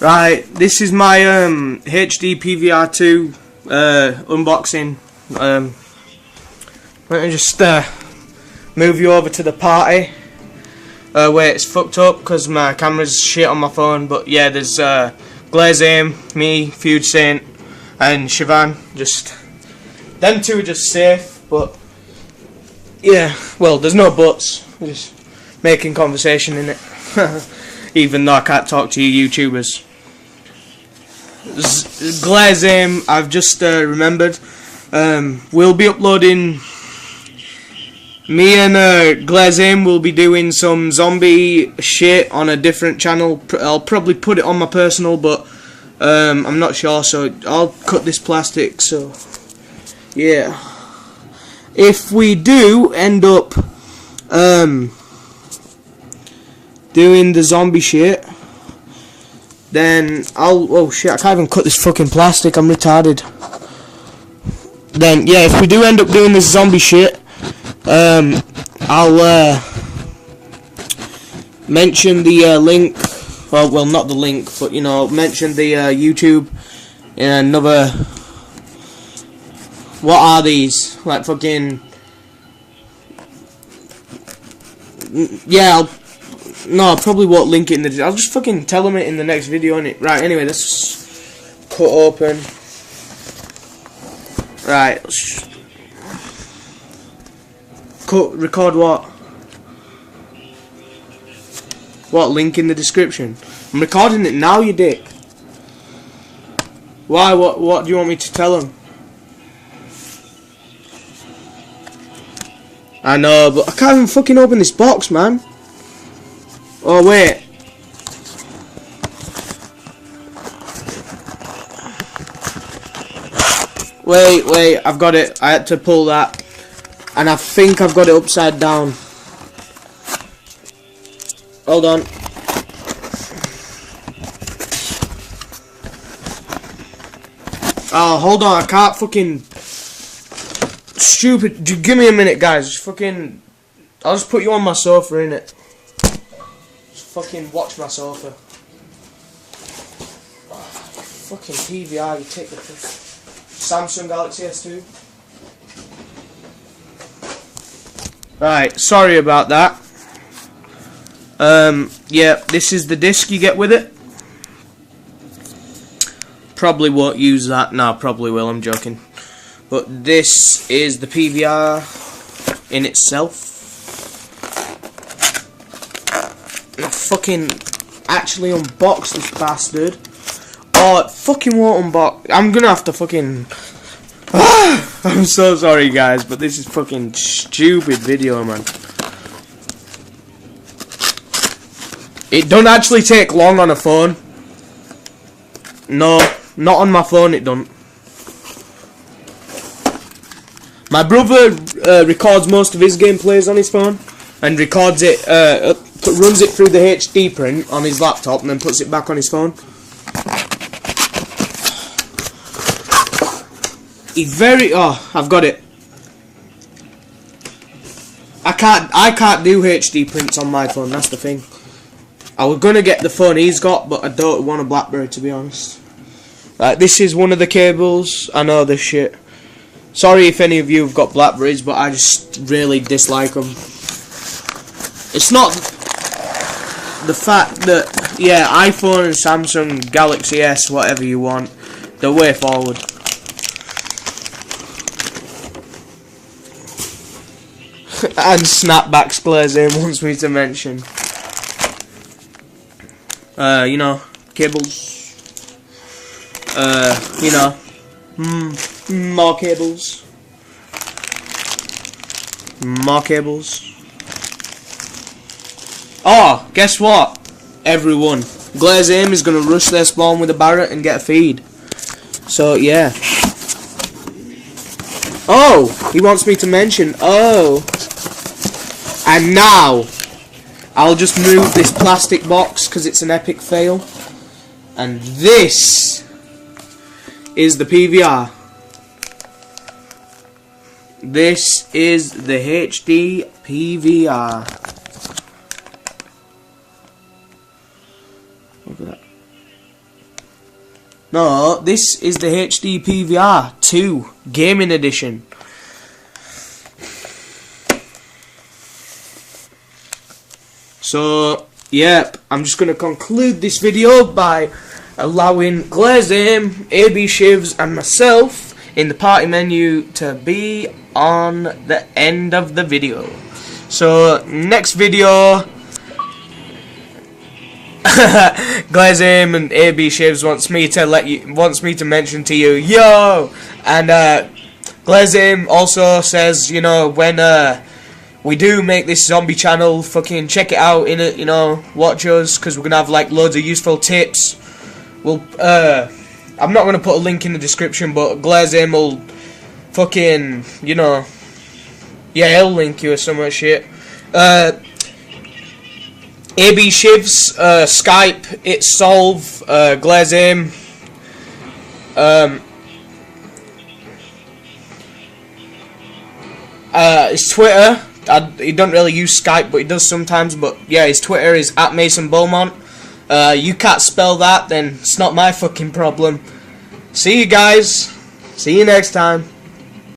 Right, this is my HD PVR 2 unboxing. Let me just move you over to the party where it's fucked up because my camera's shit on my phone. But yeah, there's Glaze Aim, me, Fuge Saint, and Siobhan. Just them two are just safe, but yeah, well, there's no buts. We're just making conversation in it. Even though I can't talk to you YouTubers. Glaze Aim, I've just remembered. We'll be uploading. Me and Glaze Aim will be doing some zombie shit on a different channel. I'll probably put it on my personal, but I'm not sure. So I'll cut this plastic. So yeah, if we do end up doing the zombie shit, then oh shit, I can't even cut this fucking plastic, I'm retarded. Then yeah, if we do end up doing this zombie shit, I'll mention the link, well not the link, but you know, mention the YouTube in another, what are these, like fucking, yeah, I probably won't link it in the. I'll just fucking tell them it in the next video, innit? Right, anyway, let's cut open. Right. Record what? What, link in the description? I'm recording it now, you dick. Why? What do you want me to tell them? I know, but I can't even fucking open this box, man. Oh wait. Wait, I've got it. I had to pull that. And I think I've got it upside down. Hold on. Oh, hold on, I can't fucking... Stupid. Give me a minute, guys. Just fucking... I'll just put you on my sofa, innit? Fucking watch my sofa. Oh, fucking PVR, you take the Samsung Galaxy S2. Right, sorry about that. Yeah, this is the disc you get with it. Probably won't use that. No, probably will, I'm joking. But this is the PVR in itself. I fucking actually unbox this bastard. Oh, it fucking won't unbox. I'm gonna have to fucking... I'm so sorry, guys, but this is fucking stupid video, man. It don't actually take long on a phone. No, not on my phone it don't. My brother records most of his gameplays on his phone and records it, runs it through the HD print on his laptop and then puts it back on his phone. He's very... Oh, I've got it. I can't do HD prints on my phone, that's the thing. I was gonna get the phone he's got, but I don't want a BlackBerry, to be honest. Right, this is one of the cables. I know this shit. Sorry if any of you have got BlackBerries, but I just really dislike them. It's not the fact that, yeah, iPhone and Samsung Galaxy S, whatever you want, they're way forward. And snapbacks Glaze Aim wants me to mention. You know, cables. You know, more cables. More cables. Oh, guess what? Everyone. Glaze Aim is gonna rush their spawn with a Barrett and get a feed. So, yeah. Oh, he wants me to mention. Oh. And now, I'll just move this plastic box because it's an epic fail. And this is the PVR. This is the HD PVR. Look at that. No, this is the HD PVR 2 Gaming Edition. So, yep, I'm just going to conclude this video by allowing Glazem, AB Shivs and myself in the party menu to be on the end of the video. So, next video, Glazem and AB Shivs wants me to mention to you, yo, and Glazem also says, you know, when we do make this zombie channel, fucking check it out in it, you know, watch us, because we're gonna have like loads of useful tips. We'll I'm not gonna put a link in the description, but Glazem will fucking, you know, yeah, he'll link you or some other shit. AB Shivs, Skype, it's Solve, Glazem, his Twitter, he don't really use Skype, but he does sometimes, but yeah, his Twitter is @MasonBeaumont. You can't spell that, then it's not my fucking problem. See you guys, see you next time.